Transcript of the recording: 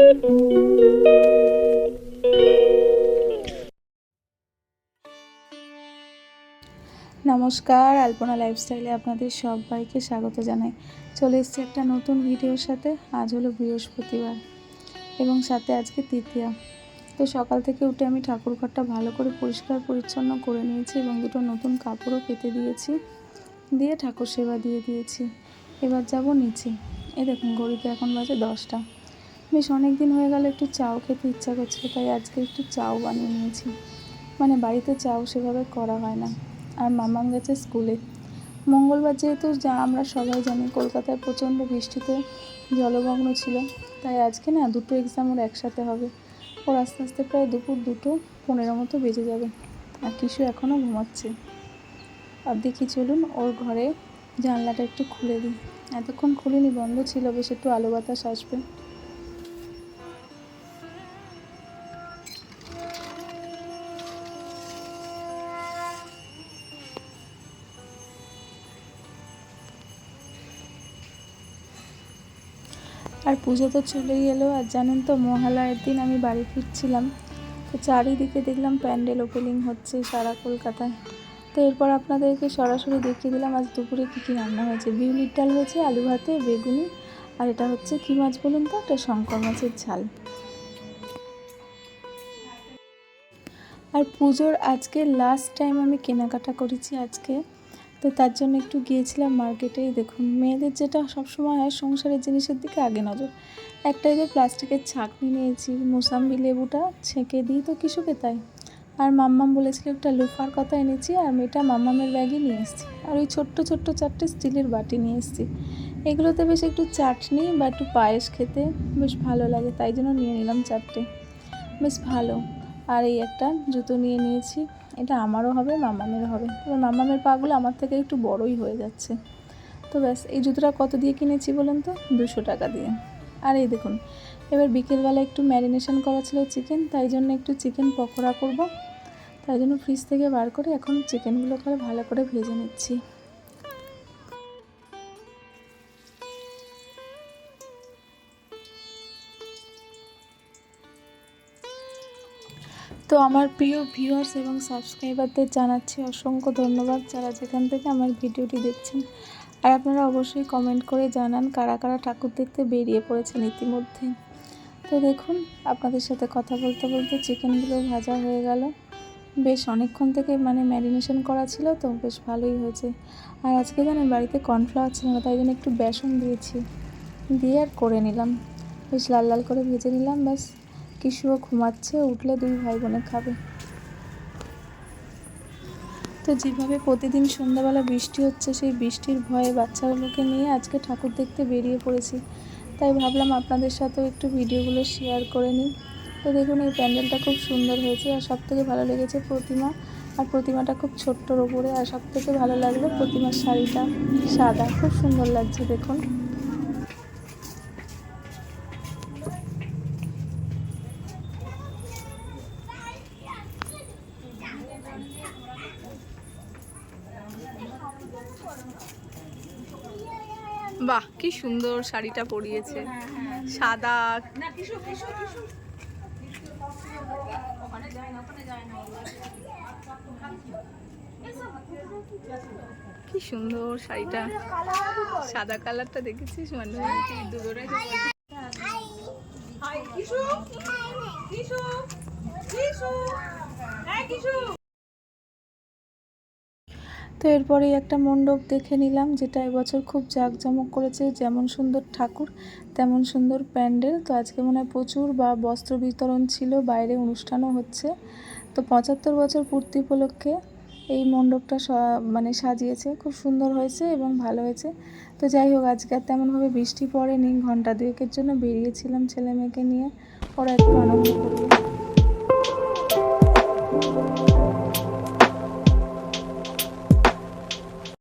নমস্কার, আলপনা লাইফস্টাইলে আপনাদের সবাইকে স্বাগত জানাই। চলে এসেছি একটা নতুন ভিডিওর সাথে। আজ হলো বৃহস্পতিবার এবং সাথে আজকে তৃতীয়া। তো সকাল থেকে উঠে আমি ঠাকুর ঘরটা ভালো করে পরিষ্কার পরিচ্ছন্ন করে নিয়েছি এবং দুটো নতুন কাপড়ও পেতে দিয়েছি, দিয়ে ঠাকুর সেবা দিয়ে দিয়েছি। এবার যাব নিচে। এই দেখুন ঘড়িতে এখন বাজে 10টা। বেশ অনেক দিন হয়ে গেল একটু চাও খেতে ইচ্ছা করছিল, তাই আজকে একটু চাও বানিয়ে নিয়েছি। মানে বাড়িতে চাও সেভাবে করা হয় না। আর মামাম গেছে স্কুলে। মঙ্গলবার যেহেতু আমরা সবাই জানি কলকাতায় প্রচণ্ড বৃষ্টিতে জলমগ্ন ছিল, তাই আজকে না দুটো এক্সাম ওর একসাথে হবে। ওর আস্তে আস্তে প্রায় দুপুর 2:15 মতো বেজে যাবে। আর কিশু এখনও ঘুমাচ্ছে। আর দেখি চলুন ওর ঘরে জানলাটা একটু খুলে দিই। এতক্ষণ খুলিনি, বন্ধ ছিল, বেশ একটু আলো বাতাস আসবে। আর পুজো তো চলেই এলো। আর জানেন তো মহালয়ার দিন আমি বাড়ি ফিরছিলাম, তো চারিদিকে দেখলাম প্যান্ডেল ওপেনিং হচ্ছে সারা কলকাতায়। তো এরপর আপনাদেরকে সরাসরি দেখিয়ে দিলাম আজ দুপুরে কী কী রান্না হয়েছে। বিউলির ডাল হয়েছে, আলু ভাতে, বেগুনি, আর এটা হচ্ছে কী মাছ বলুন তো, একটা শঙ্কর মাছের ঝাল। আর পুজোর আজকে লাস্ট টাইম আমি কেনাকাটা করেছি আজকে, তো তার জন্য একটু গিয়েছিলাম মার্কেটেই। দেখুন মেয়েদের যেটা সবসময় হয়, সংসারের জিনিসের দিকে আগে নজর। একটা যে প্লাস্টিকের ছাঁকনি নিয়েছি, মোসাম্বি লেবুটা ছেঁকে দিই তো কিছুকে, তাই। আর মাম্মাম বলেছিল একটা লোফার কথা এনেছি, আর মেয়েটা মাম্মামের ব্যাগে নিয়ে এসেছি। আর ওই ছোট্ট ছোট্ট 4টে স্টিলের বাটি নিয়ে এসেছি। এগুলোতে বেশ একটু চাটনি বা একটু পায়েস খেতে বেশ ভালো লাগে, তাই জন্য নিয়ে নিলাম 4টে। বেশ ভালো। আর এই একটা জুতো নিয়ে নিয়েছি, এটা আমারও হবে, মামামেরও হবে। তবে মামামের পাগুলো আমার থেকে একটু বড়ই হয়ে যাচ্ছে। তো ব্যাস, এই জুতোটা কত দিয়ে কিনেছি বলুন তো? 200 টাকা দিয়ে। আর এই দেখুন, এবার বিকেলবেলা একটু ম্যারিনেশন করা ছিল চিকেন, তাই জন্য একটু চিকেন পকোড়া করব। তাই জন্য ফ্রিজ থেকে বার করে এখন চিকেনগুলো করে ভালো করে ভেজে নিচ্ছি। তো আমার প্রিয় ভিউয়ার্স এবং সাবস্ক্রাইবারদের জানাচ্ছি অসংখ্য ধন্যবাদ, যারা যেখান থেকে আমার ভিডিওটি দেখছেন। আর আপনারা অবশ্যই কমেন্ট করে জানান কারা কারা ঠাকুর দেখতে বেরিয়ে পড়েছেন ইতিমধ্যে। তো দেখুন, আপনাদের সাথে কথা বলতে বলতে চিকেনগুলো ভাজা হয়ে গেল। বেশ অনেকক্ষণ থেকে ম্যারিনেশন করা ছিল, তো বেশ ভালোই হয়েছে। আর আজকে জানেন বাড়িতে কর্নফ্লাওয়ার ছিল না, তাই জন্য একটু বেসন দিয়েছি, দিয়ে আর করে নিলাম। বেশ লাল লাল করে ভেজে নিলাম। ব্যাস, কিশুও ঘুমাচ্ছে, উঠলে 2 ভাই বোনে খাবে। তো যেভাবে প্রতিদিন সন্ধ্যাবেলা বৃষ্টি হচ্ছে, সেই বৃষ্টির ভয়ে বাচ্চাগুলোকে নিয়ে আজকে ঠাকুর দেখতে বেরিয়ে পড়েছি। তাই ভাবলাম আপনাদের সাথেও একটু ভিডিওগুলো শেয়ার করে নিই। তো দেখুন এই প্যান্ডেলটা খুব সুন্দর হয়েছে। আর সবথেকে ভালো লেগেছে প্রতিমা। আর প্রতিমাটা খুব ছোট্টর ওপরে। আর সবথেকে ভালো লাগলো প্রতিমার শাড়িটা সাদা, খুব সুন্দর লাগছে দেখুন। বাহ, কি সুন্দর শাড়িটা পরিয়েছে, সাদা। কি সুন্দর শাড়িটা, সাদা কালারটা দেখেছিস? মানে তো এরপরেই একটা মণ্ডপ দেখে নিলাম, যেটা এবছর খুব জাঁকজমক করেছে। যেমন সুন্দর ঠাকুর তেমন সুন্দর প্যান্ডেল। তো আজকে মনে হয় প্রচুর বস্ত্র বিতরণ ছিল, বাইরে অনুষ্ঠানও হচ্ছে। তো 75 বছর পূর্তি উপলক্ষে এই মণ্ডপটা সাজিয়েছে, খুব সুন্দর হয়েছে এবং ভালো হয়েছে। তো যাই হোক, আজকে আর তেমনভাবে বৃষ্টি পড়েনি। ঘন্টা 2-এর জন্য বেরিয়েছিলাম ছেলে মেয়েকে নিয়ে, ওরা একটু আনন্দ করবে।